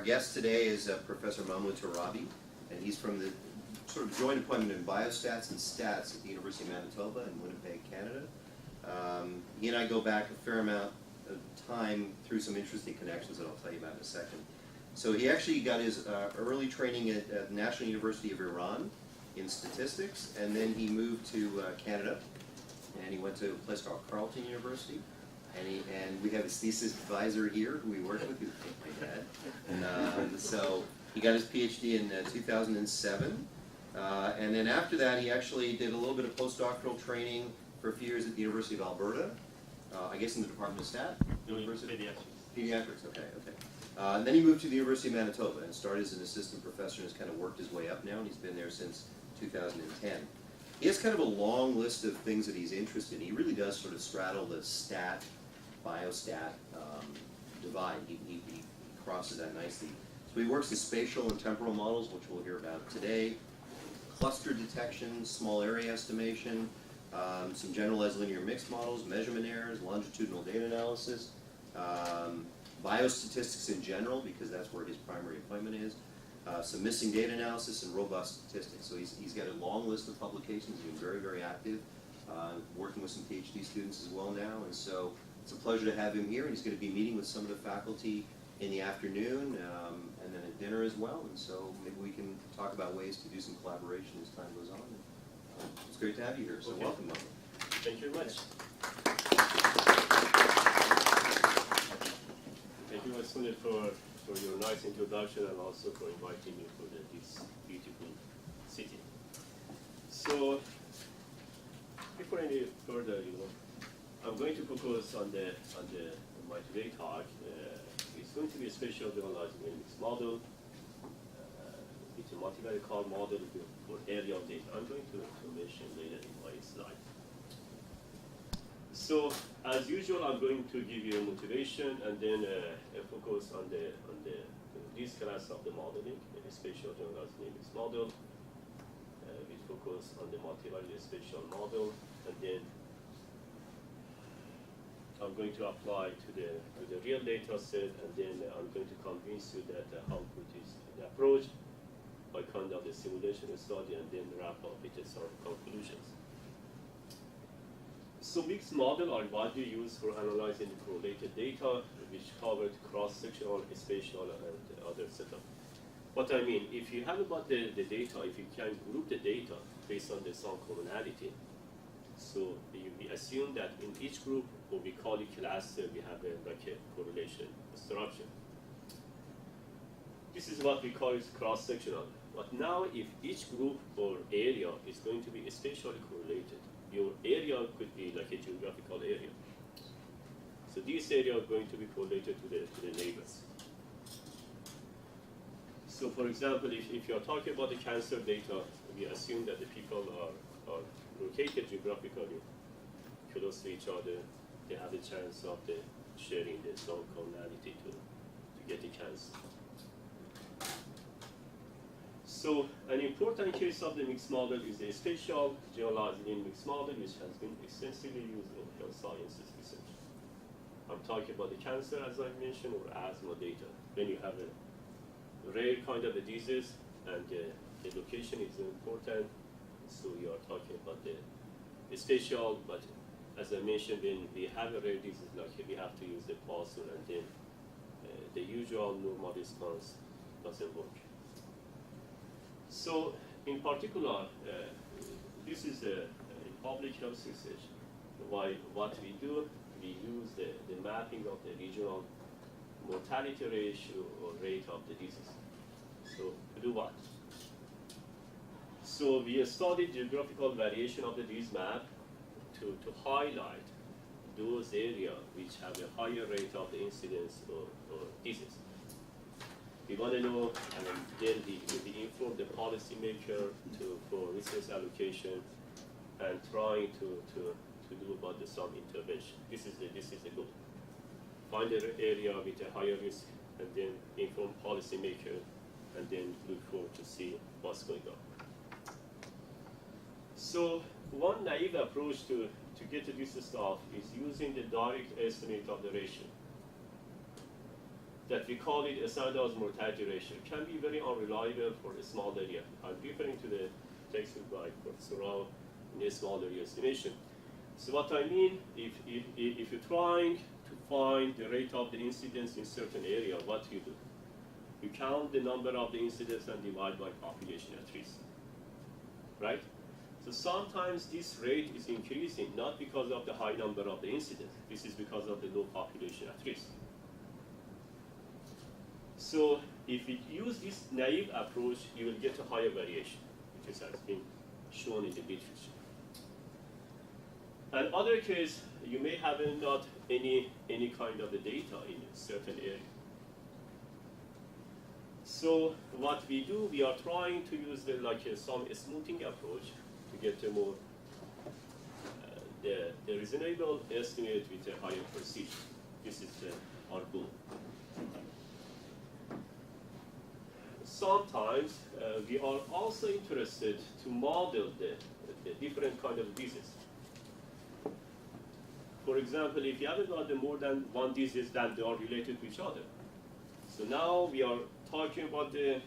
Our guest today is Professor Mahmoud Torabi, and he's from the sort of joint appointment in Biostats and Stats at the University of Manitoba in Winnipeg, Canada. He and I go back a fair amount of time through some interesting connections that I'll tell you about in a second. So he actually got his early training at the National University of Iran in statistics, and then he moved to Canada, and he went to a place called Carleton University. And we have his thesis advisor here, who we work with, who's my dad. So he got his PhD in 2007. And then after that, he actually did a little bit of postdoctoral training for a few years at the University of Alberta, I guess in the Department of Stat? Pediatrics. Pediatrics, okay. And then he moved to the University of Manitoba and started as an assistant professor and has kind of worked his way up now, and he's been there since 2010. He has kind of a long list of things that he's interested in. He really does sort of straddle the stat, biostat divide. He crosses that nicely. So he works in spatial and temporal models, which we'll hear about today, cluster detection, small area estimation, some generalized linear mixed models, measurement errors, longitudinal data analysis, biostatistics in general, because that's where his primary appointment is, some missing data analysis, and robust statistics. So he's got a long list of publications. He's been very, very active, working with some PhD students as well now, and so it's a pleasure to have him here, and he's going to be meeting with some of the faculty in the afternoon, and then at dinner as well, and so maybe we can talk about ways to do some collaboration as time goes on. It's great to have you here, so okay. Welcome, Mahmoud. Thank you very much. Thank you, Mahmoud, for your nice introduction and also for inviting me to this beautiful city. So, before any further, I'm going to focus on my today talk. It's going to be a spatial generalized mixed model. It's a multivariate model for area of data. I'm going to mention later in my slide. So, as usual, I'm going to give you a motivation and then a focus on this class of the modeling, the spatial generalized mixed model. We focus on the multivariate spatial model, and then I'm going to apply to the real data set, and then I'm going to convince you that how good is the approach by conduct the simulation study, and then wrap up with some conclusions. So mixed models are widely used for analyzing the correlated data, which covered cross-sectional, spatial, and other setup. What I mean, if you have about the data, if you can group the data based on the some commonality, so we assume that in each group, what we call a cluster, we have like a correlation structure. This is what we call cross-sectional. But now, if each group or area is going to be spatially correlated, your area could be like a geographical area. So this area is going to be correlated to the neighbors. So for example, if you're talking about the cancer data, we assume that the people are located geographically close to each other. They have a chance of sharing the some commonality to get the chance. So an important case of the mixed model is the spatial generalized mixed model, which has been extensively used in health sciences research. I'm talking about the cancer, as I mentioned, or asthma data. When you have a rare kind of a disease, and the location is important, so we are talking about the spatial, but as I mentioned, when we have a rare disease, like we have to use the Poisson, and then the usual normal response doesn't work. So, in particular, this is a public health research. What we do, we use the mapping of the regional mortality ratio or rate of the disease. So, to do what? So, we studied geographical variation of the disease map to highlight those areas which have a higher rate of the incidence or disease. We want to know, and then we inform the policymaker for resource allocation and trying to do about some intervention. This is the goal. Find an area with a higher risk, and then inform policymaker, and then look forward to see what's going on. So one naive approach to get to this stuff is using the direct estimate of the ratio. that we call it a standard mortality ratio can be very unreliable for a small area. I'm referring to the textbook by Professor Rao in a small area estimation. So what I mean, if you're trying to find the rate of the incidence in certain area, what you do? You count the number of the incidents and divide by population at risk, right? So sometimes this rate is increasing not because of the high number of the incidents. This is because of the low population at risk. So if we use this naive approach, you will get a higher variation, which has been shown in the literature. And other case, you may have not any kind of the data in a certain area. So what we do, we are trying to use some smoothing approach to get a more the reasonable estimate with a higher precision. This is our goal. Sometimes we are also interested to model the different kind of diseases. For example, if you have got more than one disease, then they are related to each other. So now we are talking about the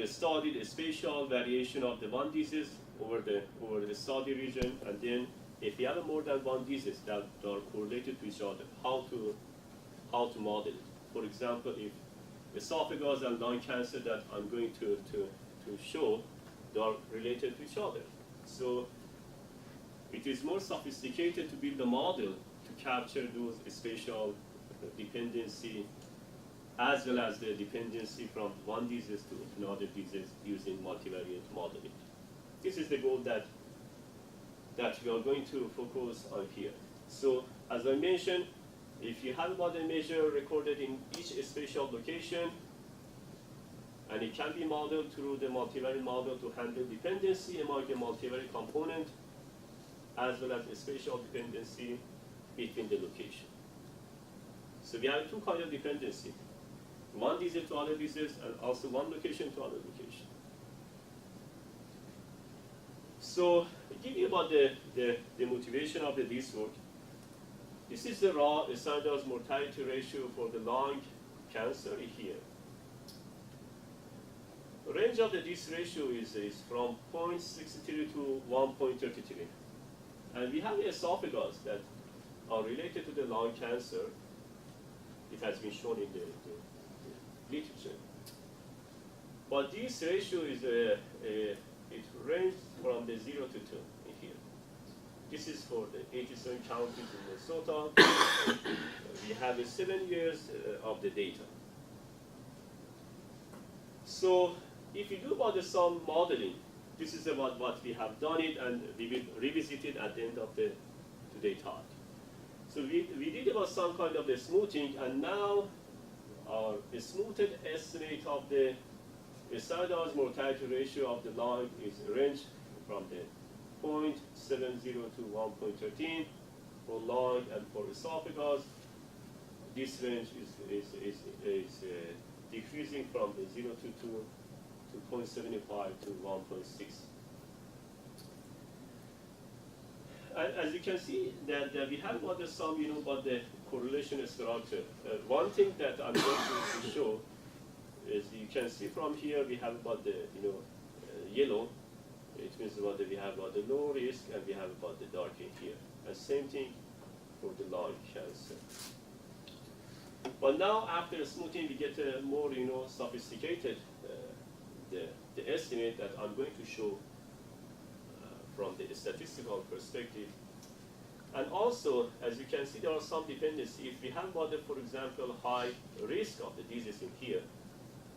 study, the spatial variation of the one disease over the study region, and then if you have more than one disease that are correlated to each other, how to model it. For example, if esophagus and lung cancer that I'm going to show, they are related to each other. So it is more sophisticated to build a model to capture those spatial dependency as well as the dependency from one disease to another disease using multivariate modeling. This is the goal that we are going to focus on here. So as I mentioned, if you have about a measure recorded in each spatial location, and it can be modeled through the multivariate model to handle dependency among the multivariate component, as well as the spatial dependency between the location. So we have two kinds of dependency. One disease to other disease, and also one location to other location. So give you about the motivation of this work. This is the raw standard mortality ratio for the lung cancer here. The range of this ratio is from 0.63 to 1.33. And we have esophagus that are related to the lung cancer. It has been shown in the literature. But this ratio is it ranges from the 0 to 2 in here. This is for the 87 counties in Minnesota. We have 7 years of the data. So if you do about some modeling, this is about what we have done it, and we will revisit it at the end of the today talk. So we did about some kind of the smoothing, and now our smoothed estimate of the standard mortality ratio of the lung is ranged from the 0.70 to 1.13 for lung, and for esophagus, this range is decreasing from the 0 to 2 to 0.75 to 1.6. And as you can see, that we have about about the correlation structure. One thing that I'm going to show is you can see from here we have about the yellow. It means about that we have about the low risk, and we have about the dark in here. And same thing for the lung cancer. But now after smoothing, we get a more sophisticated the estimate that I'm going to show from the statistical perspective. And also, as you can see, there are some dependency. If we have about for example, high risk of the disease in here,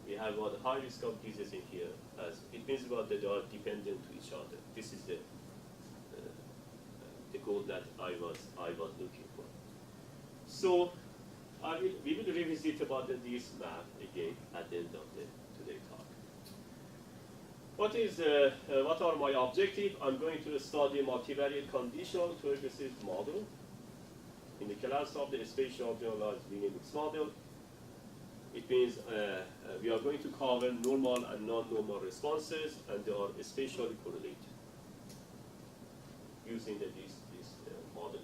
we have about the high risk of disease in here, as it means about that they are dependent to each other. This is the goal that I was looking for. So we will revisit about this map again at the end of today's talk. What are my objectives? I'm going to study multivariate conditional turbulence model in the class of the spatial generalized linear mixed model. It means we are going to cover normal and non-normal responses, and they are spatially correlated using this model.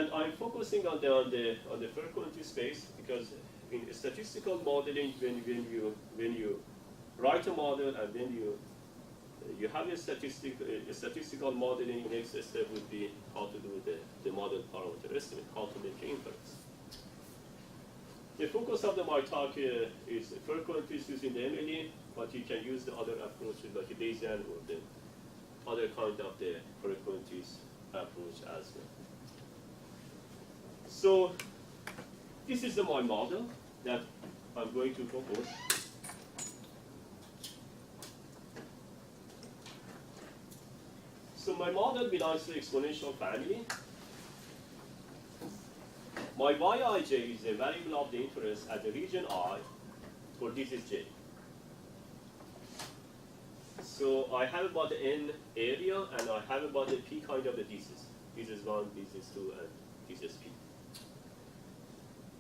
And I'm focusing on the frequency space because in statistical modeling, when you write a model and then you have a statistical modeling, next step would be how to do the model parameter estimate, how to make inference. The focus of my talk is frequencies using the MLE, but you can use the other approaches like Bayesian or the other kind of the frequencies approach as well. So this is my model that I'm going to focus. So my model belongs to the exponential family. My Yij is a variable of the interest at the region I for this is J. So I have about the N area and I have about the P kind of the thesis. This is 1, this is 2, and this is P.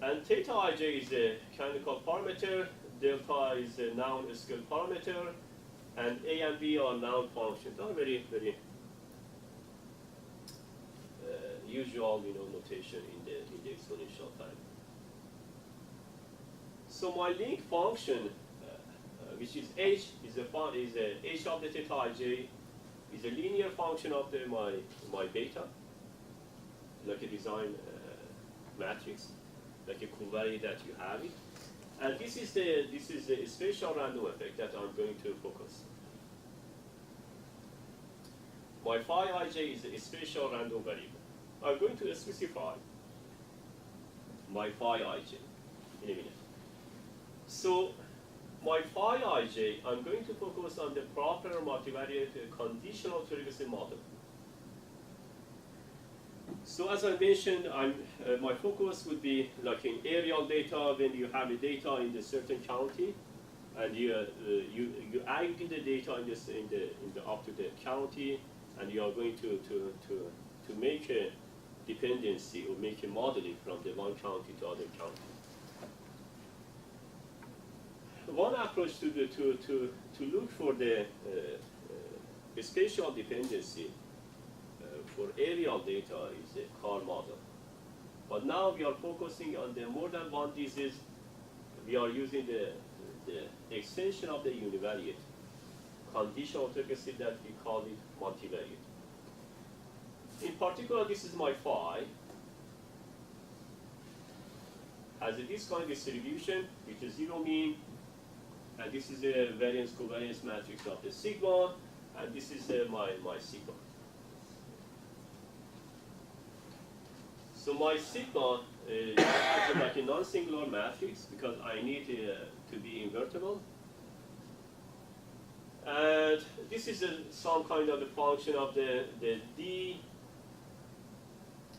And theta Ij is a canonical parameter, delta is a noun scale parameter, and A and B are noun functions. They are very, very usual, notation in the exponential family. So my link function, which is h, is h of the theta ij, is a linear function of my beta, like a design matrix, like a covariate that you have it. And this is the spatial random effect that I'm going to focus. My phi ij is a spatial random variable. I'm going to specify my phi ij in a minute. So my phi ij, I'm going to focus on the proper multivariate conditional frequency model. So as I mentioned, my focus would be like in aerial data when you have the data in the certain county, and you aggregate the data in the up to the county, and you are going to make a dependency or make a modeling from the one county to other county. One approach to look for the spatial dependency for aerial data is a car model. But now we are focusing on the more than one disease. We are using the extension of the univariate conditional frequency that we call it multivariate. In particular, this is my phi. Has a discount distribution, which is zero mean, and this is a variance covariance matrix of the sigma, and this is my sigma. So my sigma is like a non-singular matrix because I need to be invertible. And this is some kind of the function of the D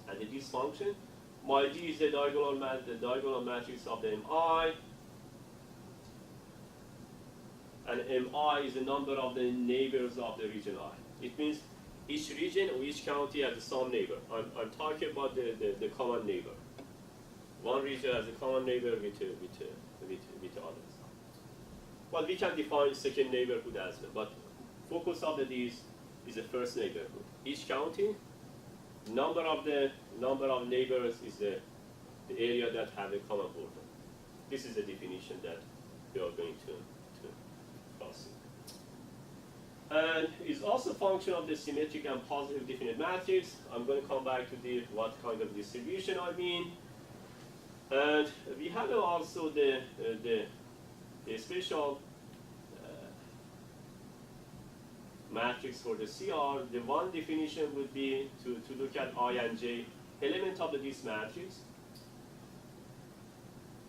and the this function. My D is the diagonal matrix of the MI. And MI is the number of the neighbors of the region I. It means each region or each county has some neighbor. I'm talking about the common neighbor. One region has a common neighbor with others. Well, we can define second neighborhood as well, but focus of these is the first neighborhood. Each county, number of neighbors is the area that have a common border. This is the definition that we are going to cross. And it's also a function of the symmetric and positive definite matrix. I'm going to come back to what kind of distribution I mean. And we have also the spatial matrix for the CR. The one definition would be to look at I and J element of this matrix.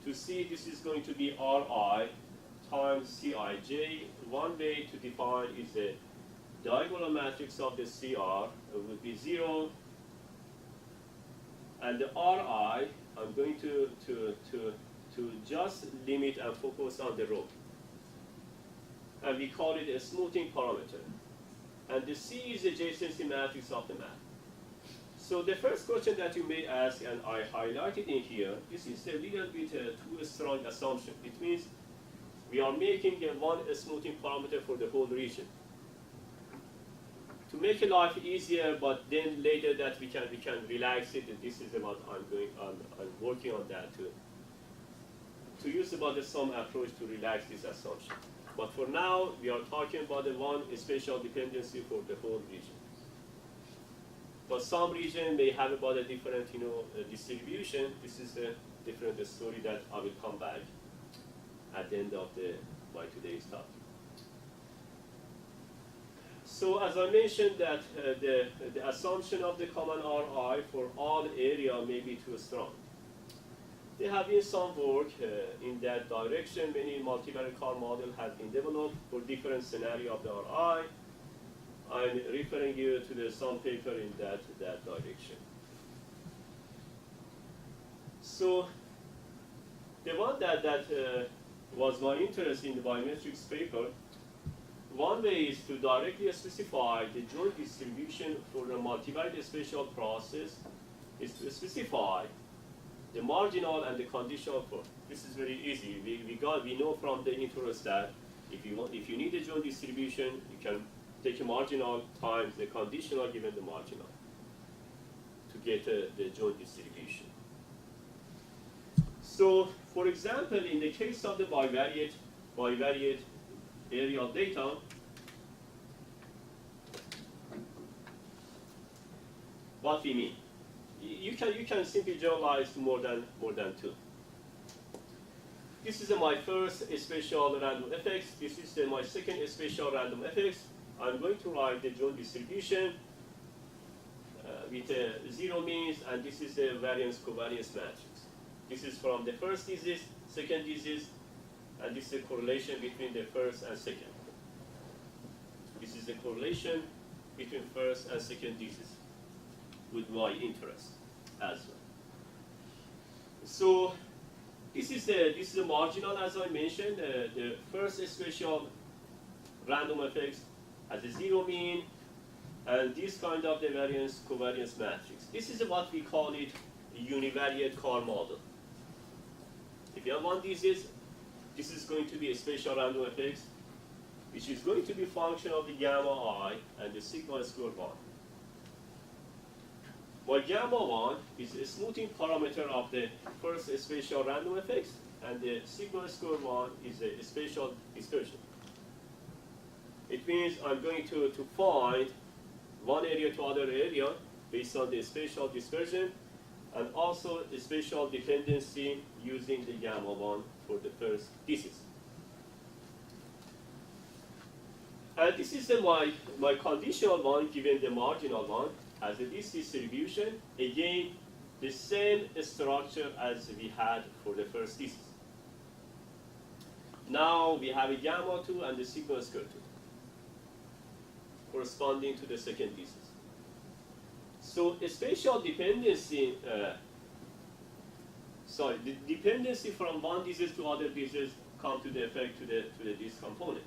To see this is going to be Ri times Cij. One way to define is the diagonal matrix of the CR would be 0, and the Ri I'm going to just limit and focus on the row, and we call it a smoothing parameter. And the C is the adjacency matrix of the map. So the first question that you may ask, and I highlighted in here, this is a little bit too strong assumption. It means we are making one smoothing parameter for the whole region. to make life easier, but then later that we can relax it. And this is about I'm working on that to use about some approach to relax this assumption. But for now, we are talking about the one spatial dependency for the whole region. But some region may have about a different, distribution. This is a different story that I will come back at the end of my today's talk. So as I mentioned that the assumption of the common RI for all area may be too strong. There have been some work in that direction. Many multivariate car model have been developed for different scenario of the RI. I'm referring you to some paper in that direction. So the one that was my interest in the biometrics paper, one way is to directly specify the joint distribution for the multivariate spatial process is to specify the marginal and the conditional for. This is very easy. We know from the intro that if you need a joint distribution, you can take a marginal times the conditional given the marginal to get the joint distribution. So, for example, in the case of the bivariate aerial data, what we mean? You can simply generalize to more than two. This is my first spatial random effects. This is my second spatial random effects. I'm going to write the joint distribution with zero means, and this is the variance covariance matrix. This is from the first thesis, second thesis, and this is the correlation between the first and second. This is the correlation between first and second thesis with my interest as well. So this is the marginal, as I mentioned. The first spatial random effects has a zero mean, and this kind of the variance covariance matrix. This is what we call it a univariate car model. If you have one thesis, this is going to be a spatial random effects, which is going to be function of the gamma I and the sigma squared 1. While gamma 1 is a smoothing parameter of the first spatial random effects, and the sigma squared 1 is a spatial dispersion. It means I'm going to find one area to other area based on the spatial dispersion, and also the spatial dependency using the gamma 1 for the first thesis. And this is my conditional one given the marginal one as this distribution. Again, the same structure as we had for the first thesis. Now we have a gamma 2 and the sigma squared 2 corresponding to the second thesis. So a spatial dependency, the dependency from one thesis to other thesis come to the effect to this component.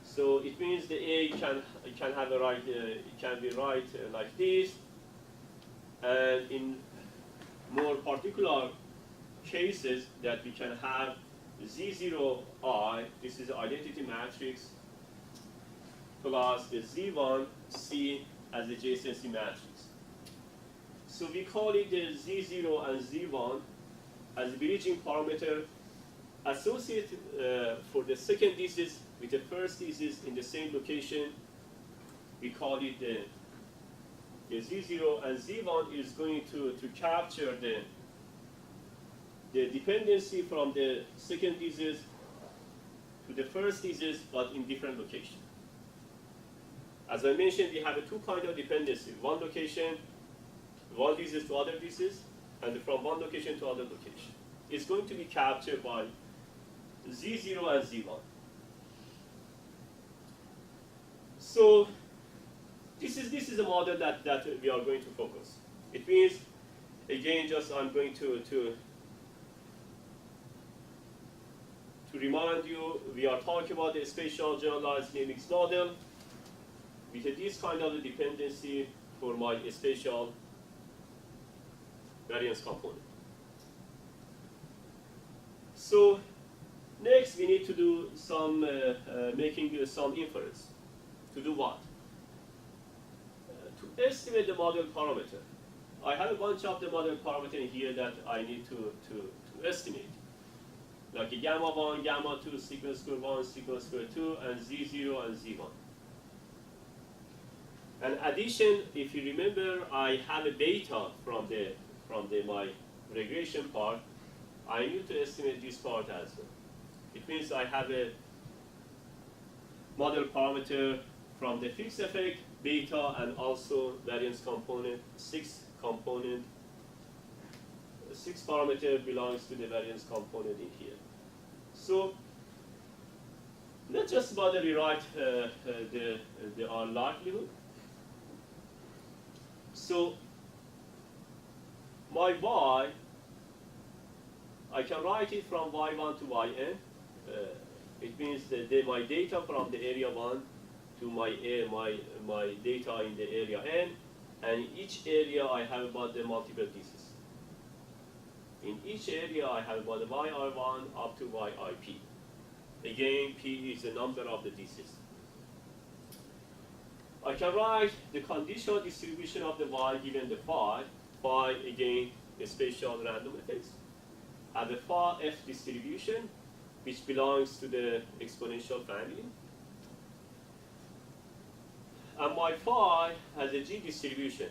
So it means the A can have a right, it can be right like this, and in more particular cases that we can have Z0I, this is the identity matrix, plus the Z1C as the adjacency matrix. So we call it the Z0 and Z1 as a bridging parameter associated for the second thesis with the first thesis in the same location. We call it the Z0, and Z1 is going to capture the dependency from the second thesis to the first thesis, but in different location. As I mentioned, we have two kinds of dependency. One location, one thesis to other thesis, and from one location to other location. It's going to be captured by Z0 and Z1. So this is a model that we are going to focus. It means, again, just I'm going to remind you, we are talking about the spatial generalized mixed model with this kind of dependency for my spatial variance component. So next we need to do some making some inference. To do what? estimate the model parameter. I have a bunch of the model parameter here that I need to estimate. Like a gamma 1, gamma 2, sequence square 1, sequence square 2, and Z0 and Z1. And addition, if you remember, I have a beta from my regression part. I need to estimate this part as well. It means I have a model parameter from the fixed effect, beta, and also variance component, 6 parameter belongs to the variance component in here. So let's just bother rewrite the R likelihood. So my y, I can write it from y1 to yn. It means that my data from the area 1 to my data in the area n, and each area I have about the multiple pieces. In each area I have about the yr1 up to yip. Again, p is the number of the pieces. I can write the conditional distribution of the y given the phi. Phi, again, the spatial random effects. Have a phi f distribution, which belongs to the exponential family. And my phi has a G distribution.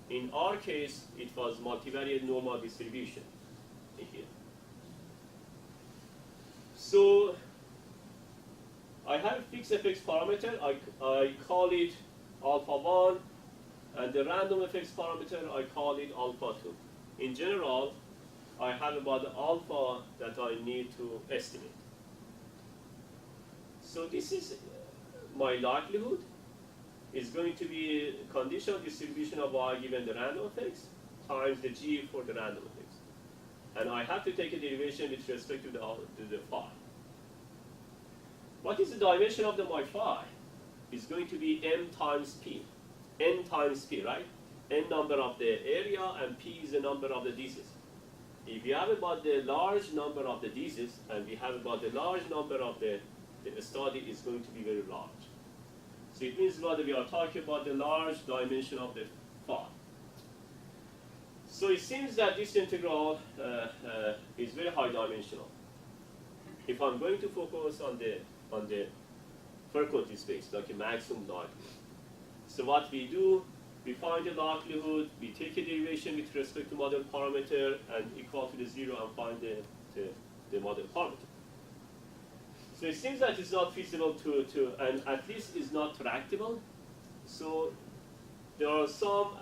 In our case, it was multivariate normal distribution in here. So I have fixed effects parameter. I call it alpha 1, and the random effects parameter, I call it alpha 2. In general, I have about the alpha that I need to estimate. So this is my likelihood. Is going to be a conditional distribution of y given the random effects times the g for the random effects. And I have to take a derivation with respect to the phi. What is the dimension of my phi? It's going to be m times p. N times p, right? N number of the area, and p is the number of the diseases. If we have about the large number of the diseases, and we have about the large number of the study, is going to be very large. So it means that we are talking about the large dimension of the phi. So it seems that this integral is very high dimensional. If I'm going to focus on the frequency space, like a maximum likelihood. So what we do, we find the likelihood, we take a derivation with respect to model parameter and equal to the 0 and find the model parameter. So it seems that it's not feasible and at least is not tractable. So there are some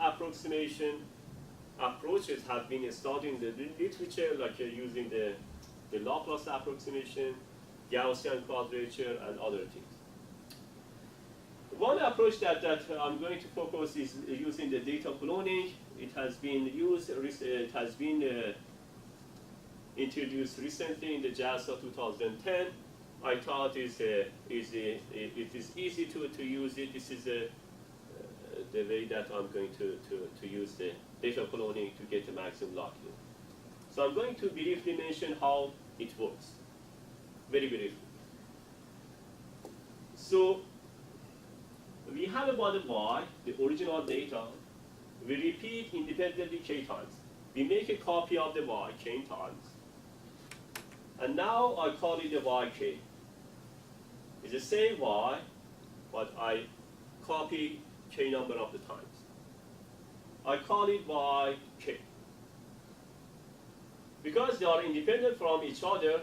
approaches have been studied in the literature, like using the Laplace approximation, Gaussian quadrature, and other things. One approach that I'm going to focus is using the data cloning. It has been used, it has been introduced recently in the JASA 2010. I thought it is easy to use it. This is the way that I'm going to use the data cloning to get the maximum likelihood. So I'm going to briefly mention how it works, very briefly. So we have about the y, the original data. We repeat independently k times. We make a copy of the y k times. And now I call it the yk. It's the same y, but I copy k number of the times. I call it yk. Because they are independent from each other,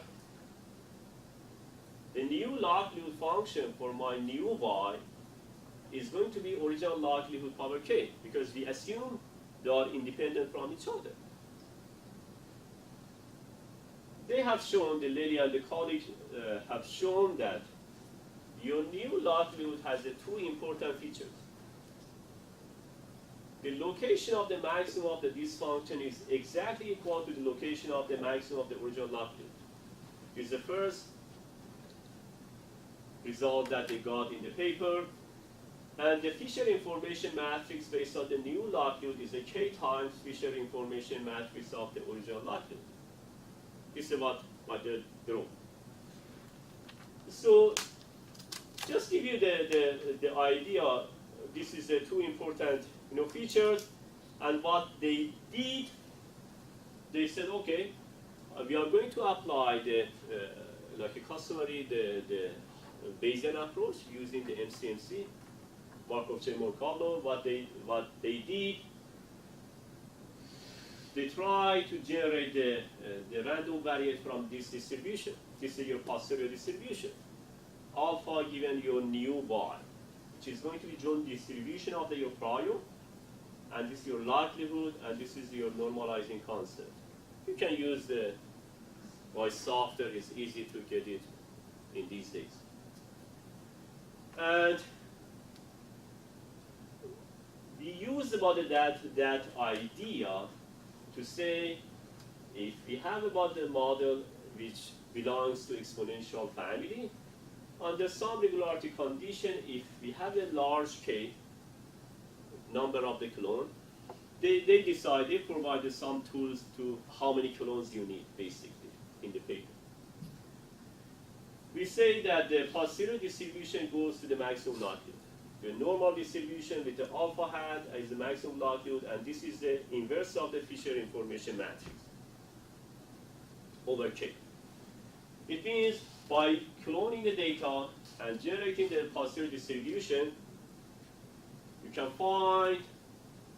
the new likelihood function for my new y is going to be original likelihood power k, because we assume they are independent from each other. They have shown, the lady and the colleagues have shown that your new likelihood has the two important features. The location of the maximum of this function is exactly equal to the location of the maximum of the original likelihood. This is the first result that they got in the paper. And the Fisher information matrix based on the new likelihood is a k times Fisher information matrix of the original likelihood. This is what they drew. So just give you the idea, this is the two important features. And what they did, they said, okay, we are going to apply the like a customary the Bayesian approach using the MCMC, Markov chain Merkabel. What they did, they try to generate the random variate from this distribution. This is your posterior distribution. Alpha given your new y, which is going to be joint distribution of your prior, and this is your likelihood, and this is your normalizing constant. You can use the software, it's easy to get it in these days. And we use about that idea to say, if we have about the model which belongs to exponential family, under some regularity condition, if we have a large K number of the clone, they provided some tools to how many clones you need, basically, in the paper. We say that the posterior distribution goes to the maximum likelihood. The normal distribution with the alpha hat is the maximum likelihood, and this is the inverse of the Fisher information matrix over K. It means by cloning the data and generating the posterior distribution, you can find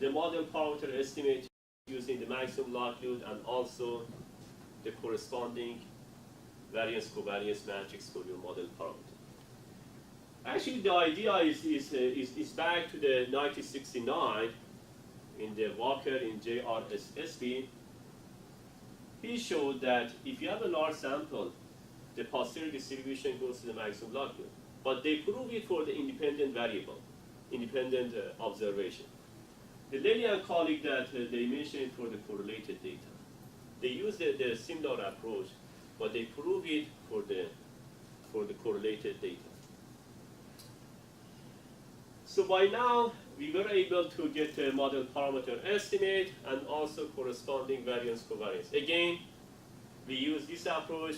the model parameter estimate using the maximum likelihood and also the corresponding variance covariance matrix for your model parameter. Actually, the idea is back to the 1969 in the Walker in JRSSB. He showed that if you have a large sample, the posterior distribution goes to the maximum likelihood. But they prove it for the independent variable, independent observation. The lady and colleague that they mentioned for the correlated data, they use the similar approach, but they prove it for the correlated data. So by now, we were able to get a model parameter estimate and also corresponding variance covariance. Again, we use this approach.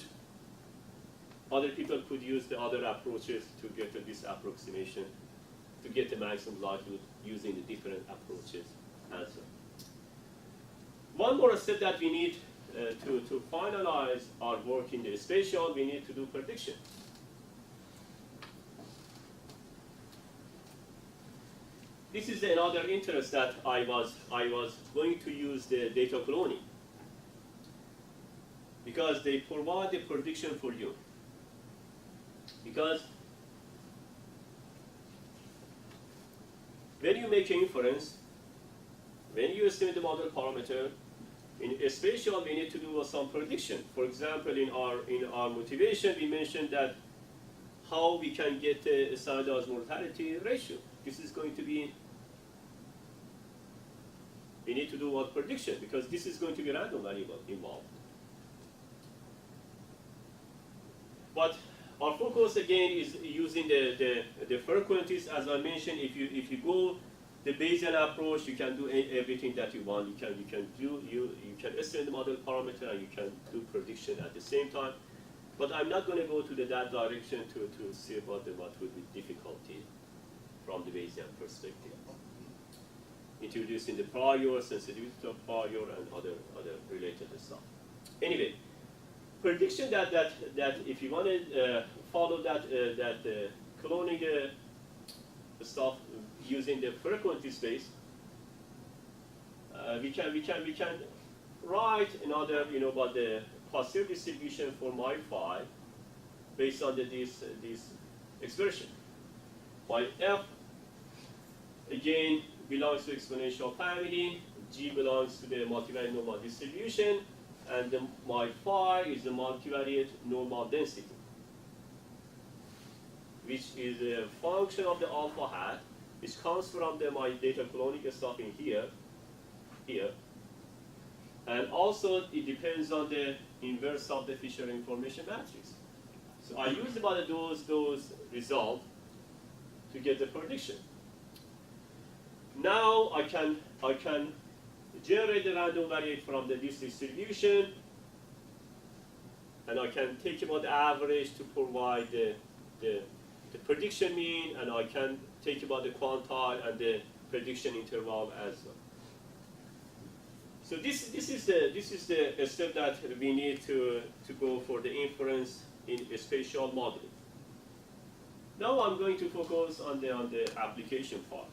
Other people could use the other approaches to get to this approximation, to get the maximum likelihood using the different approaches as well. One more step that we need to finalize our work in the spatial, we need to do prediction. This is another interest that I was going to use the data cloning, because they provide the prediction for you. Because when you make an inference, when you estimate the model parameter, in spatial we need to do some prediction. For example, in our motivation, we mentioned that how we can get a standardized mortality ratio. This is going to be, we need to do what prediction, because this is going to be random variable involved. But our focus again is using the frequencies. As I mentioned, if you go the Bayesian approach, you can do everything that you want. You can estimate the model parameter and you can do prediction at the same time. But I'm not going to go to that direction to see about what would be difficulty from the Bayesian perspective. Introducing the prior, sensitivity of prior, and other related stuff. Anyway, prediction that if you want to follow that cloning stuff using the frequency space, we can write another about the posterior distribution for my phi based on this expression. My f again belongs to exponential family, g belongs to the multivariate normal distribution, and my phi is the multivariate normal density, which is a function of the alpha hat, which comes from my data cloning stuff in here, and also it depends on the inverse of the Fisher information matrix. So I use about those results to get the prediction. Now I can generate the random variate from this distribution, and I can take about the average to provide the prediction mean, and I can take about the quantile and the prediction interval as well. So this is the step that we need to go for the inference in a spatial modeling. Now I'm going to focus on the application part.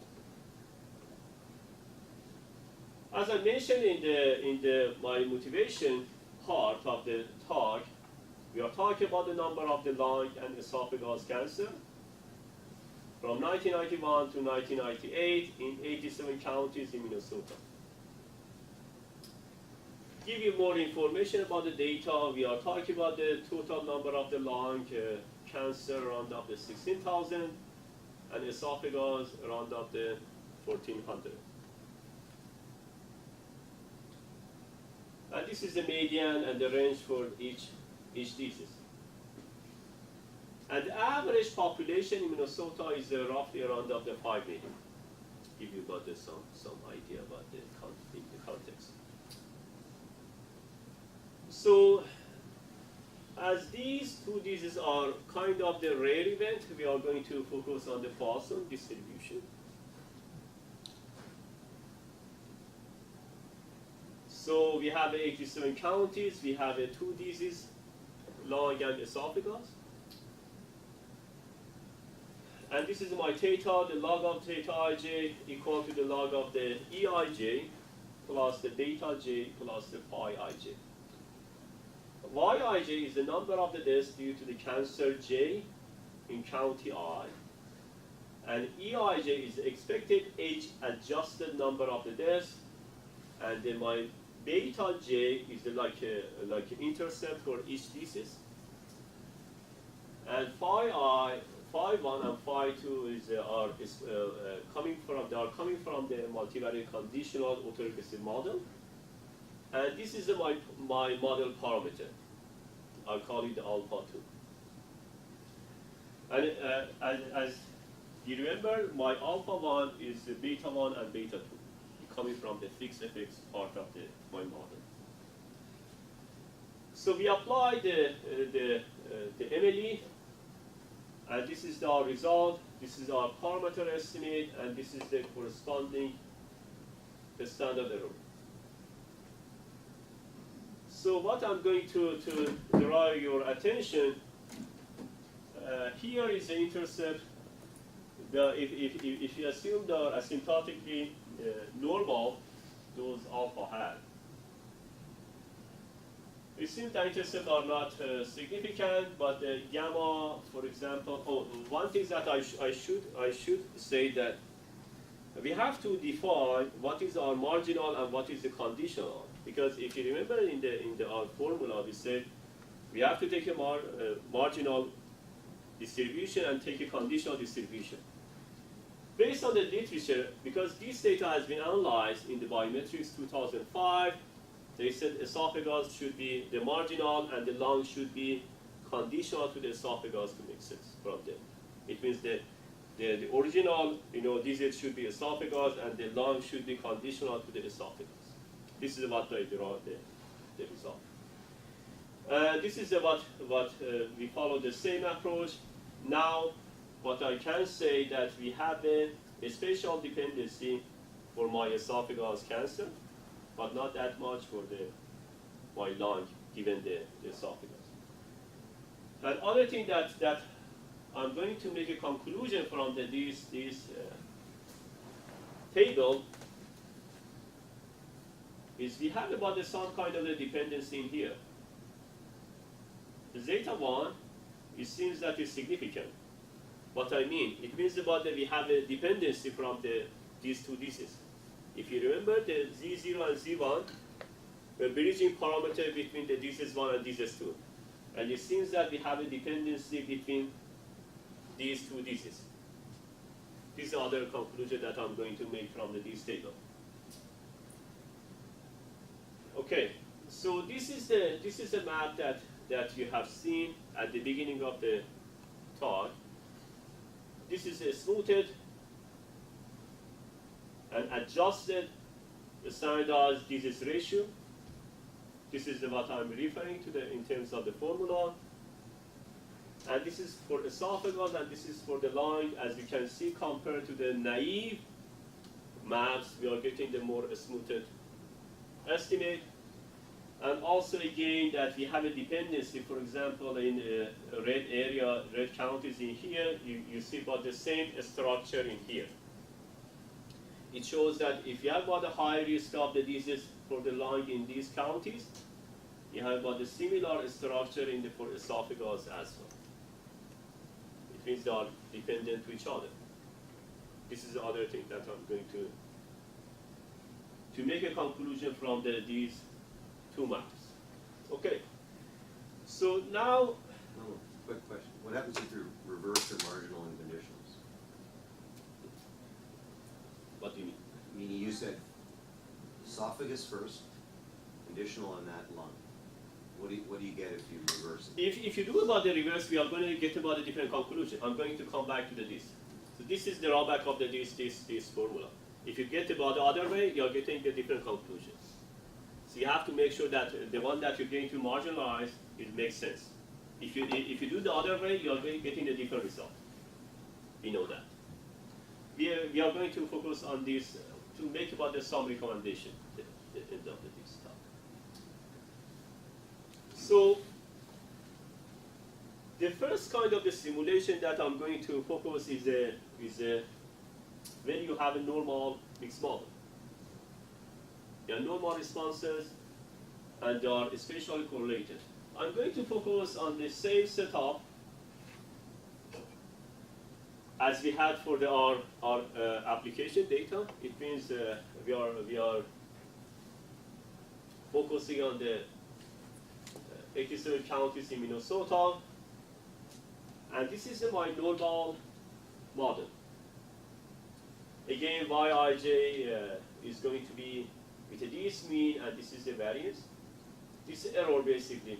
As I mentioned in my motivation part of the talk, we are talking about the number of the lung and esophagus cancer from 1991 to 1998 in 87 counties in Minnesota. Give you more information about the data. We are talking about the total number of the lung cancer around up to 16,000 and esophagus around up to 1,400. And this is the median and the range for each disease. And the average population in Minnesota is roughly around up to 5 million. Give you about some idea about the context. So, as these two diseases are kind of the rare event, we are going to focus on the Poisson distribution. So we have 87 counties, we have two diseases, lung and esophagus. And this is my theta, the log of theta ij equal to the log of the eij plus the beta j plus the phi ij. Yij is the number of the deaths due to the cancer J in county I, and Eij is the expected age-adjusted number of the deaths, and then my beta J is the like intercept for each disease, and phi I, phi 1 and phi 2 are coming from the multivariate conditional autoregressive model. And this is my model parameter. I'll call it the alpha 2. And as you remember, my alpha 1 is the beta 1 and beta 2, coming from the fixed effects part of my model. So we apply the MLE, and this is our result. This is our parameter estimate, and this is the corresponding standard error. So what I'm going to draw your attention, here is the intercept. If you assume they are asymptotically normal, those alpha hat. It seems the intercepts are not significant, but the gamma, for example, one thing that I should say that we have to define what is our marginal and what is the conditional. Because if you remember in our formula, we said we have to take a marginal distribution and take a conditional distribution. Based on the literature, because this data has been analyzed in the Biometrics 2005, they said esophagus should be the marginal and the lung should be conditional to the esophagus to make sense from them. It means that the original, disease should be esophagus and the lung should be conditional to the esophagus. This is what I draw the result. This is what we follow the same approach. Now, what I can say that we have a spatial dependency for my esophagus cancer, but not that much for my lung, given the esophagus. And other thing that I'm going to make a conclusion from this table is we have about some kind of a dependency in here. The zeta 1, it seems that is significant. What I mean, it means about that we have a dependency from these two diseases. If you remember, the Z0 and Z1 were bridging parameter between the disease 1 and disease 2. And it seems that we have a dependency between these two diseases. This is the other conclusion that I'm going to make from this table. Okay, so this is the map that you have seen at the beginning of the talk. This is a smoothed and adjusted standardized disease ratio. This is what I'm referring to in terms of the formula. And this is for esophagus and this is for the lung, as you can see, compared to the naive maps, we are getting the more smoothed estimate. And also again that we have a dependency, for example, in red area, red counties in here, you see about the same structure in here. It shows that if you have about a high risk of the disease for the lung in these counties, you have about a similar structure in the for esophagus as well. It means they are dependent to each other. This is the other thing that I'm going to make a conclusion from these two maps. Okay. So now, Quick question. What happens if you reverse the marginal and conditionals? what do you mean? Meaning you said esophagus first, conditional on that lung. What do you get if you reverse it? If you do about the reverse, we are going to get about a different conclusion. I'm going to come back to this. So this is the drawback of this formula. If you get about the other way, you are getting a different conclusion. So you have to make sure that the one that you're going to marginalize, it makes sense. If you do the other way, you are getting a different result. We know that. We are going to focus on this to make about some recommendation at the end of this talk. So the first kind of the simulation that I'm going to focus is when you have a normal mixed model. There are normal responses and they are spatially correlated. I'm going to focus on the same setup as we had for our application data. It means we are focusing on the 87 counties in Minnesota, and this is my normal model. Again, Yij is going to be with this mean, and this is the variance. This error basically.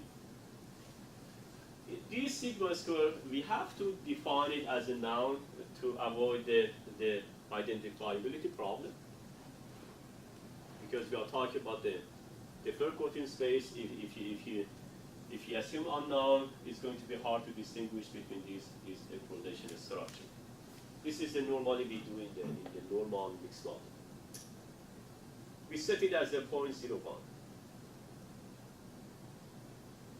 This sigma square, we have to define it as a noun to avoid the identifiability problem, because we are talking about the Faircourtin space. If you assume unknown, it's going to be hard to distinguish between these correlation structure. This is the normally we do in the normal mixed model. We set it as a 0.01.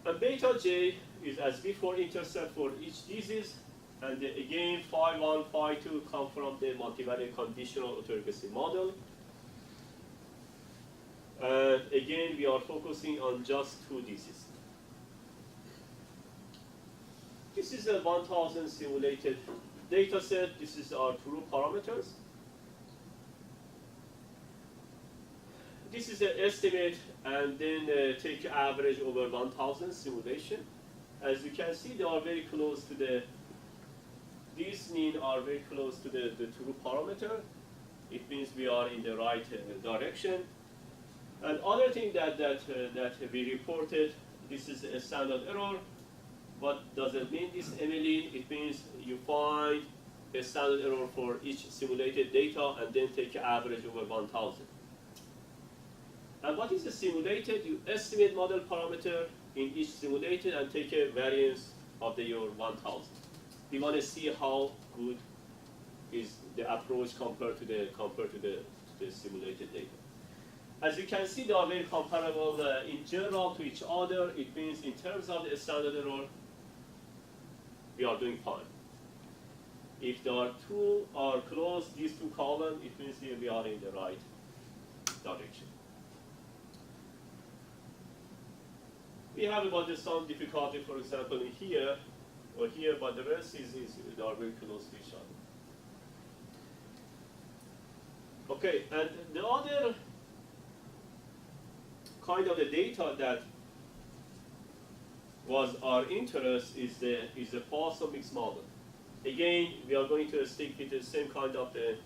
And beta j is as before intercept for each disease, and again phi 1, phi 2 come from the multivariate conditional autoregressive model. And again, we are focusing on just two diseases. This is a 1,000 simulated data set. This is our true parameters. This is the estimate, and then take average over 1,000 simulation. As you can see, they are very close to these mean are very close to the true parameter. It means we are in the right direction. And other thing that we reported, this is a standard error. What does it mean, this MLE? It means you find a standard error for each simulated data and then take an average over 1,000. And what is a simulated? You estimate model parameter in each simulated and take a variance of your 1,000. We want to see how good is the approach compared to the simulated data. As you can see, they are very comparable in general to each other. It means in terms of the standard error, we are doing fine. If there are two are close, these two columns, it means we are in the right direction. We have about some difficulty, for example, in here or here, but the rest they are very close to each other. Okay, and the other kind of the data that was our interest is the Poisson mixed model. Again, we are going to stick with the same kind of the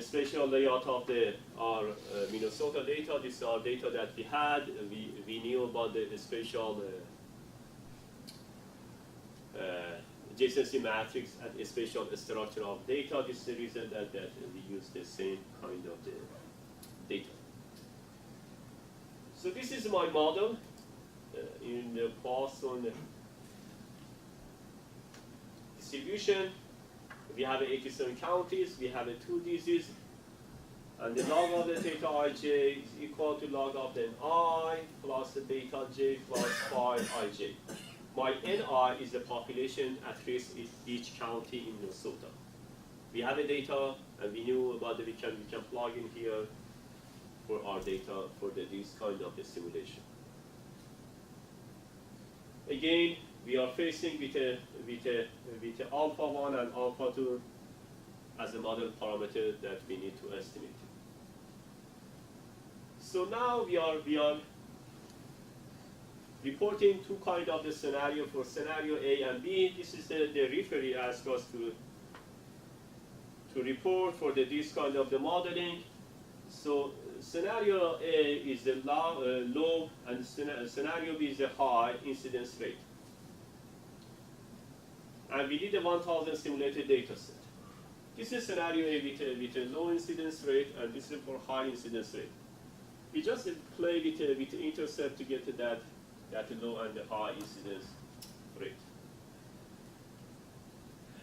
spatial layout of our Minnesota data. This is our data that we had. We knew about the spatial adjacency matrix and the spatial structure of data. This is the reason that we use the same kind of the data. So this is my model in the Poisson distribution. we have 87 counties, we have 2 diseases, and the log of the theta ij is equal to log of the I plus the beta j plus phi ij. My NI is the population at risk in each county in Minnesota. We have the data, and we knew about we can plug in here for our data for this kind of the simulation. Again, we are facing with alpha 1 and alpha 2 as a model parameter that we need to estimate. So now we are reporting 2 kinds of the scenario for scenario A and B. This is the referee asked us to report for this kind of the modeling. So scenario A is the low and scenario B is the high incidence rate. And we did a 1,000 simulated data set. This is scenario A with a low incidence rate, and this is for high incidence rate. We just play with the intercept to get to that low and the high incidence rate.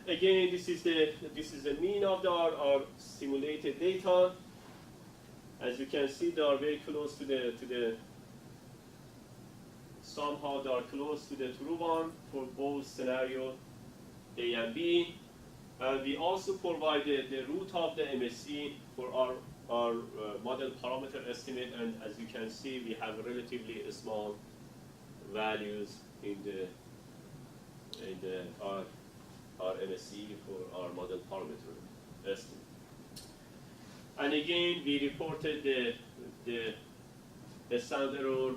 Again, this is the mean of our simulated data. As you can see, they are very close to the somehow they are close to the true one for both scenario A and B. And we also provide the root of the MSE for our model parameter estimate, and as you can see, we have relatively small values in our MSE for our model parameter estimate. And again, we reported the standard error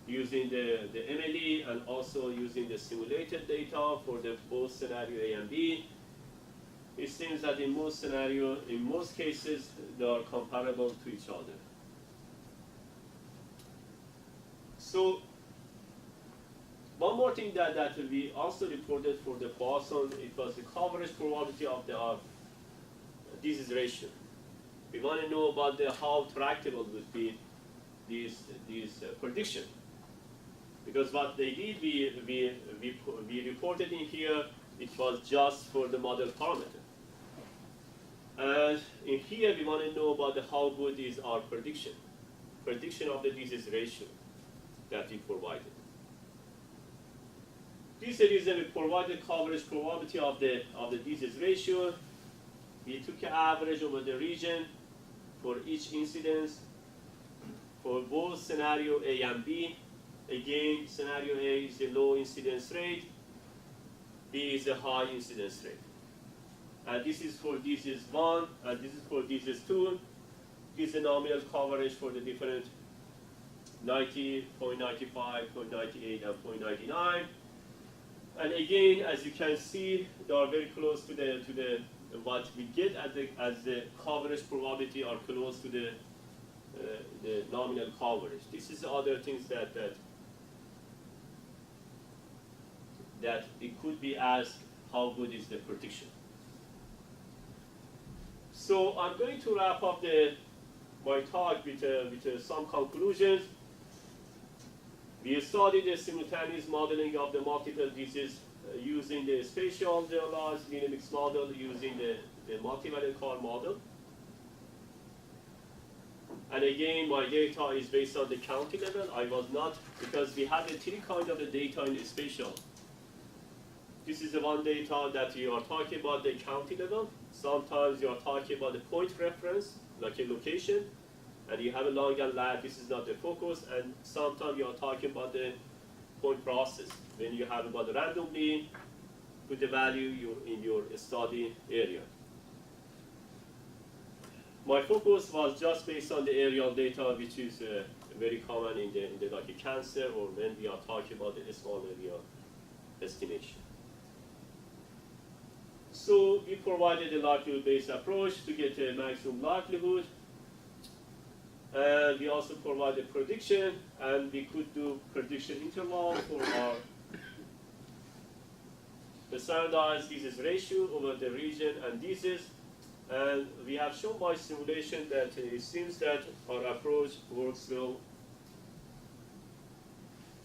using the MLE and also using the simulated data for both scenario A and B. It seems that in most cases, they are comparable to each other. So one more thing that we also reported for the Poisson, it was the coverage probability of the disease ratio. We want to know about how tractable would be these prediction. Because what they did, we reported in here, it was just for the model parameter. And in here, we want to know about how good is our prediction of the disease ratio that we provided. This is the reason we provided coverage probability of the disease ratio. We took an average over the region for each incidence for both scenario A and B. Again, scenario A is the low incidence rate, B is the high incidence rate. And this is for disease 1, and this is for disease 2. This is the nominal coverage for the different 90, 0.95, 0.98, and 0.99. And again, as you can see, they are very close to the what we get as the coverage probability are close to the nominal coverage. This is the other things that it could be asked, how good is the prediction? So I'm going to wrap up my talk with some conclusions. We studied the simultaneous modeling of the multiple diseases using the spatial generalized linear mixed model using the multivariate car model. And again, my data is based on the county level. I was not, because we had 3 kinds of the data in the spatial. This is the one data that you are talking about the county level. Sometimes you are talking about the point reference, like a location, and you have a long and lag. This is not the focus. And sometimes you are talking about the point process, when you have about randomly put the value in your study area. My focus was just based on the aerial data, which is very common in the like a cancer, or when we are talking about the small area estimation. So we provided a likelihood-based approach to get a maximum likelihood. And we also provided prediction, and we could do prediction interval for the standardized disease ratio over the region and disease. And we have shown by simulation that it seems that our approach works well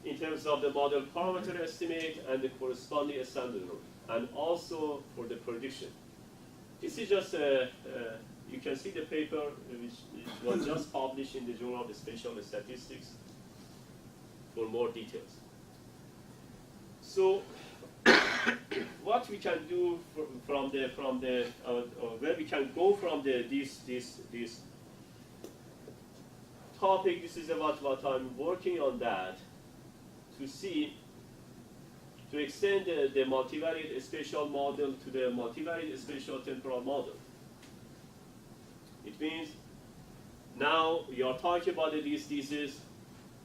in terms of the model parameter estimate and the corresponding standard error, and also for the prediction. This is just, you can see the paper which was just published in the Journal of Spatial Statistics for more details. So, what we can do where we can go from this topic, this is about what I'm working on that, to see, to extend the multivariate spatial model to the multivariate spatial temporal model. It means now you are talking about these diseases,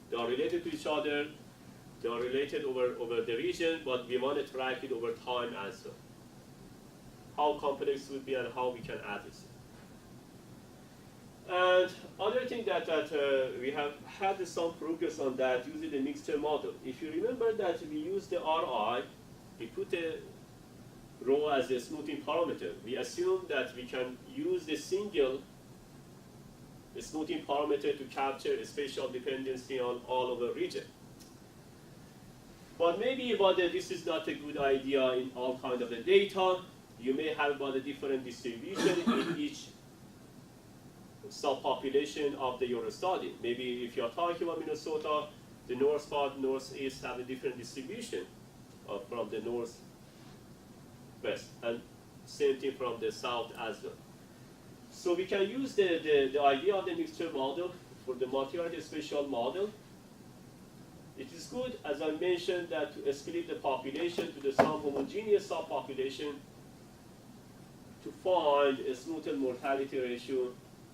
they are related to each other, they are related over the region, but we want to track it over time as well. How complex it would be and how we can address it. And other thing that we have had some progress on that using the mixture model. If you remember that we used the RI, we put the rho as a smoothing parameter. We assume that we can use the single smoothing parameter to capture a spatial dependency on all over region. But maybe this is not a good idea in all kind of the data. You may have about a different distribution in each subpopulation of your study. Maybe if you're talking about Minnesota, the north part, northeast have a different distribution from the northwest, and same thing from the south as well. So we can use the idea of the mixture model for the multivariate spatial model. It is good, as I mentioned, that to split the population to the some homogeneous subpopulation to find a smoother mortality ratio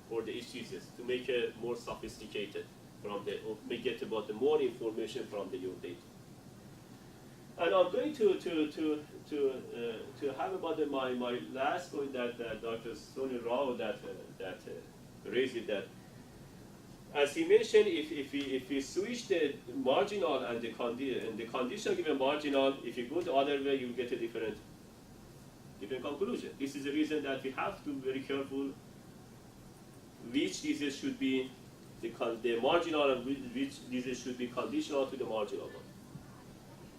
for the each disease, to make it more sophisticated get about the more information from your data. And I'm going to have about my last point that Dr. Sonny Rao that raised it, that as he mentioned, if we switch the marginal and the condition given marginal, if you go the other way, you get a different conclusion. This is the reason that we have to be very careful which disease should be the marginal and which disease should be conditional to the marginal one.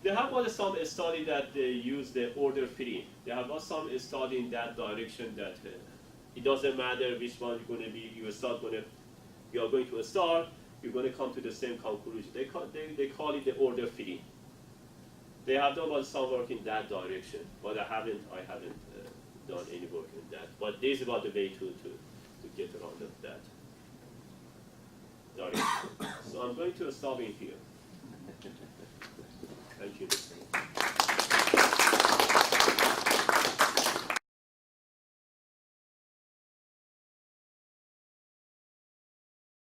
They have some study that they use the order free. They have some study in that direction that it doesn't matter which one you're going to be, you are going to start, you're going to come to the same conclusion. They call it the order free. They have done some work in that direction, but I haven't done any work in that. But this is about the way to get around that direction. So I'm going to stop in here. Thank you.